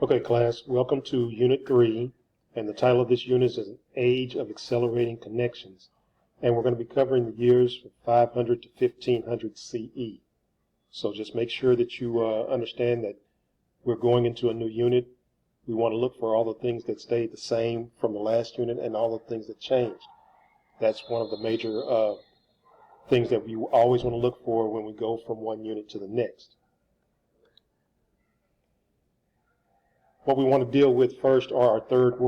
Okay, class, welcome to Unit 3, and the title of this unit is An Age of Accelerating Connections, and we're going to be covering the years from 500 to 1500 CE. So just make sure that you understand that we're going into a new unit. We want to look for all the things that stayed the same from the last unit and all the things that changed. That's one of the major things that we always want to look for when we go from one unit to the next. What we want to deal with first are our third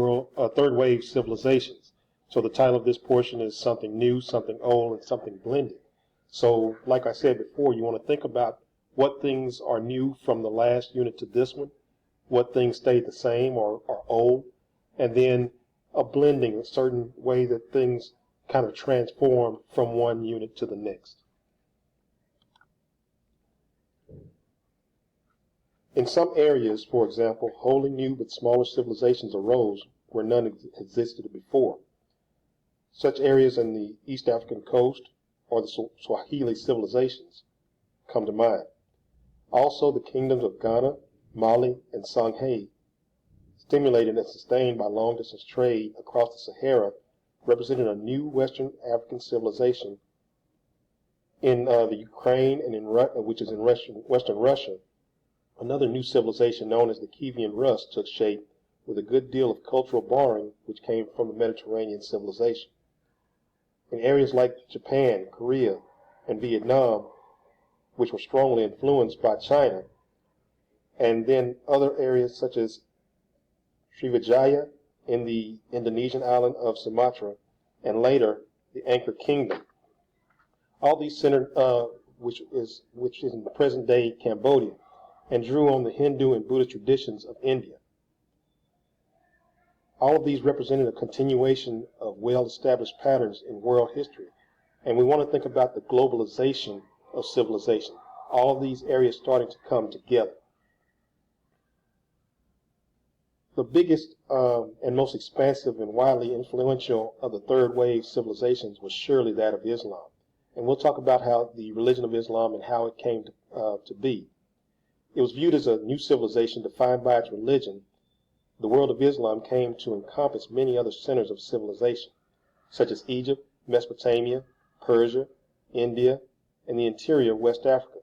wave civilizations. So the title of this portion is something new, something old, and something blended. So like I said before, you want to think about what things are new from the last unit to this one, what things stayed the same or are old, and then a blending, a certain way that things kind of transform from one unit to the next. In some areas, for example, wholly new but smaller civilizations arose where none existed before. Such areas in the East African coast or the Swahili civilizations come to mind. Also, the kingdoms of Ghana, Mali, and Songhai, stimulated and sustained by long-distance trade across the Sahara, represented a new Western African civilization. In the Ukraine, which is in Western Russia, another new civilization known as the Kievan Rus took shape with a good deal of cultural borrowing which came from the Mediterranean civilization. In areas like Japan, Korea, and Vietnam, which were strongly influenced by China, and then other areas such as Srivijaya in the Indonesian island of Sumatra, and later the Anchor Kingdom. All these centered, which is in the present-day Cambodia, and drew on the Hindu and Buddhist traditions of India. All of these represented a continuation of well-established patterns in world history, and we want to think about the globalization of civilization, all of these areas starting to come together. The biggest and most expansive and widely influential of the third wave civilizations was surely that of Islam, and we'll talk about how the religion of Islam and how it came to be. It was viewed as a new civilization defined by its religion. The world of Islam came to encompass many other centers of civilization, such as Egypt, Mesopotamia, Persia, India, and the interior of West Africa.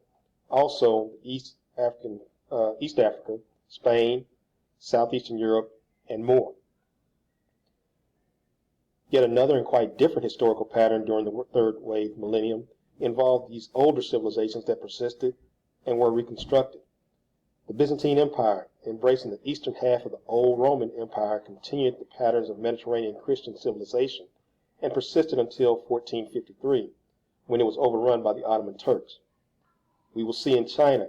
Also, East Africa, Spain, Southeastern Europe, and more. Yet another and quite different historical pattern during the third wave millennium involved these older civilizations that persisted and were reconstructed. The Byzantine Empire, embracing the eastern half of the old Roman Empire, continued the patterns of Mediterranean Christian civilization and persisted until 1453, when it was overrun by the Ottoman Turks. We will see in China,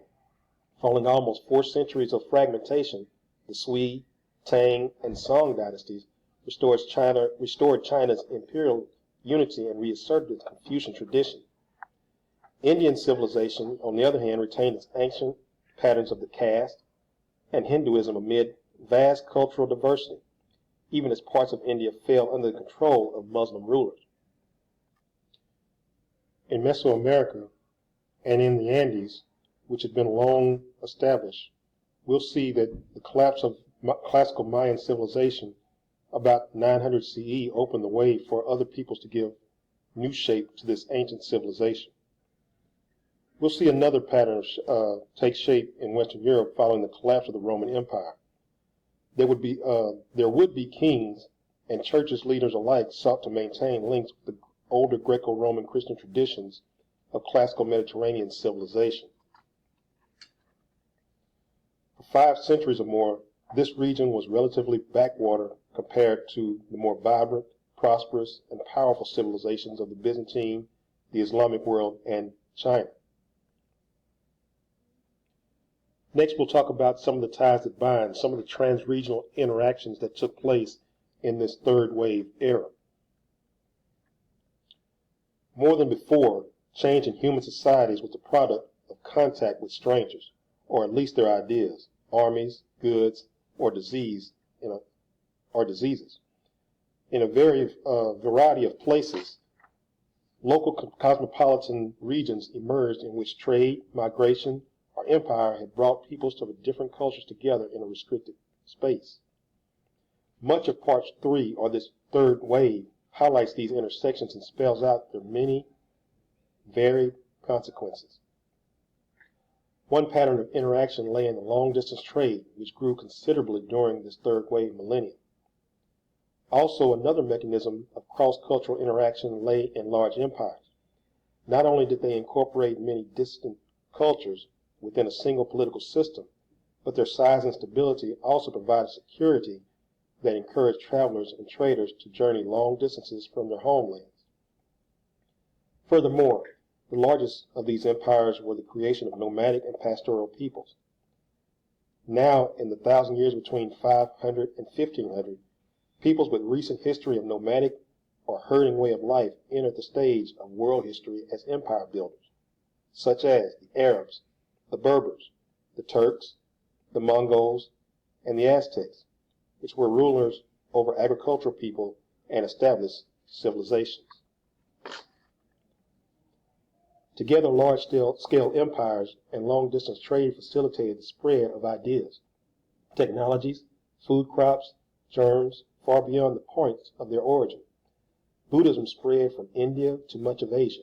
following almost 4 centuries of fragmentation, the Sui, Tang, and Song dynasties restored China's imperial unity and reasserted its Confucian tradition. Indian civilization, on the other hand, retained its ancient patterns of the caste and Hinduism amid vast cultural diversity, even as parts of India fell under the control of Muslim rulers. In Mesoamerica and in the Andes, which had been long established, we'll see that the collapse of classical Mayan civilization about 900 CE opened the way for other peoples to give new shape to this ancient civilization. We'll see another pattern take shape in Western Europe following the collapse of the Roman Empire. There would be kings and churches leaders alike sought to maintain links with the older Greco-Roman Christian traditions of classical Mediterranean civilization. For 5 centuries or more, this region was relatively backwater compared to the more vibrant, prosperous, and powerful civilizations of the Byzantine, the Islamic world, and China. Next, we'll talk about some of the ties that bind, some of the trans-regional interactions that took place in this third wave era. More than before, change in human societies was the product of contact with strangers, or at least their ideas, armies, goods, or diseases. In a variety of places, local cosmopolitan regions emerged in which trade, migration, or empire had brought peoples of different cultures together in a restricted space. Much of Part 3, or this third wave, highlights these intersections and spells out their many varied consequences. One pattern of interaction lay in the long-distance trade, which grew considerably during this third wave millennium. Also, another mechanism of cross-cultural interaction lay in large empires. Not only did they incorporate many distant cultures within a single political system, but their size and stability also provided security that encouraged travelers and traders to journey long distances from their homelands. Furthermore, the largest of these empires were the creation of nomadic and pastoral peoples. Now, in the 1,000 years between 500 and 1500, peoples with recent history of nomadic or herding way of life entered the stage of world history as empire builders, such as the Arabs, the Berbers, the Turks, the Mongols, and the Aztecs, which were rulers over agricultural people and established civilizations. Together, large-scale empires and long-distance trade facilitated the spread of ideas, technologies, food crops, germs, far beyond the points of their origin. Buddhism spread from India to much of Asia.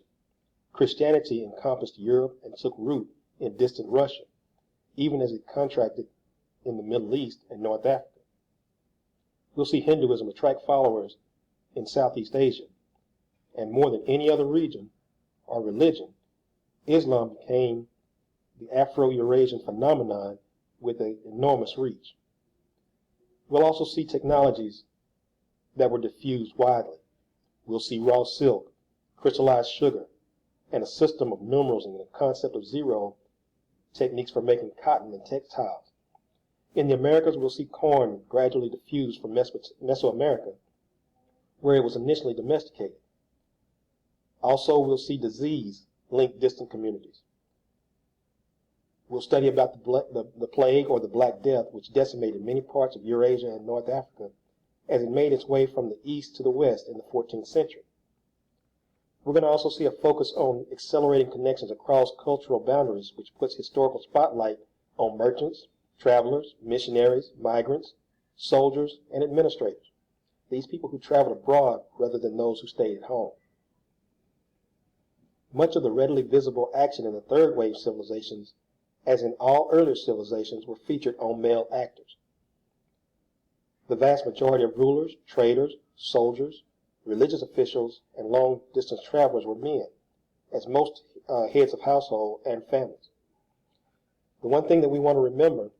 Christianity encompassed Europe and took root in distant Russia, even as it contracted in the Middle East and North Africa. We'll see Hinduism attract followers in Southeast Asia, and more than any other region or religion, Islam became the Afro-Eurasian phenomenon with an enormous reach. We'll also see technologies that were diffused widely. We'll see raw silk, crystallized sugar, and a system of numerals and the concept of zero techniques for making cotton and textiles. In the Americas, we'll see corn gradually diffused from Mesoamerica, where it was initially domesticated. Also, we'll see disease link distant communities. We'll study about the plague or the Black Death, which decimated many parts of Eurasia and North Africa as it made its way from the east to the west in the 14th century. We're going to also see a focus on accelerating connections across cultural boundaries, which puts historical spotlight on merchants, travelers, missionaries, migrants, soldiers, and administrators. These people who traveled abroad rather than those who stayed at home. Much of the readily visible action in the third wave civilizations, as in all earlier civilizations, were featured on male actors. The vast majority of rulers, traders, soldiers, religious officials, and long-distance travelers were men, as most heads of household and families. The one thing that we want to remember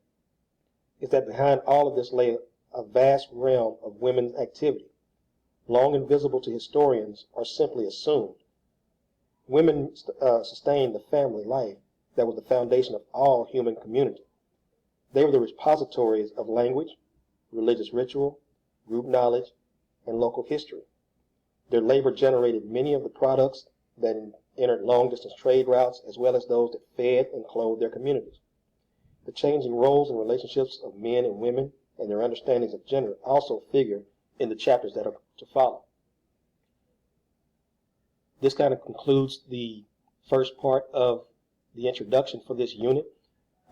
is that behind all of this lay a vast realm of women's activity, long invisible to historians or simply assumed. Women sustained the family life that was the foundation of all human community. They were the repositories of language, religious ritual, group knowledge, and local history. Their labor generated many of the products that entered long-distance trade routes, as well as those that fed and clothed their communities. The changing roles and relationships of men and women and their understandings of gender also figure in the chapters that are to follow. This kind of concludes the first part of the introduction for this unit.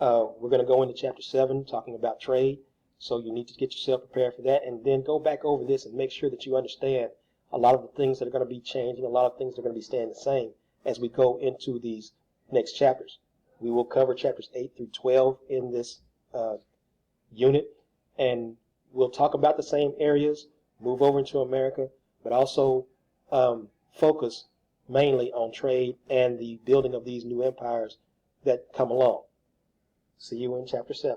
We're going to go into Chapter 7, talking about trade, so you need to get yourself prepared for that, and then go back over this and make sure that you understand a lot of the things that are going to be changing, a lot of things that are going to be staying the same as we go into these next chapters. We will cover chapters 8 through 12 in this unit, and we'll talk about the same areas, move over into America, but also focus mainly on trade and the building of these new empires that come along. See you in Chapter 7.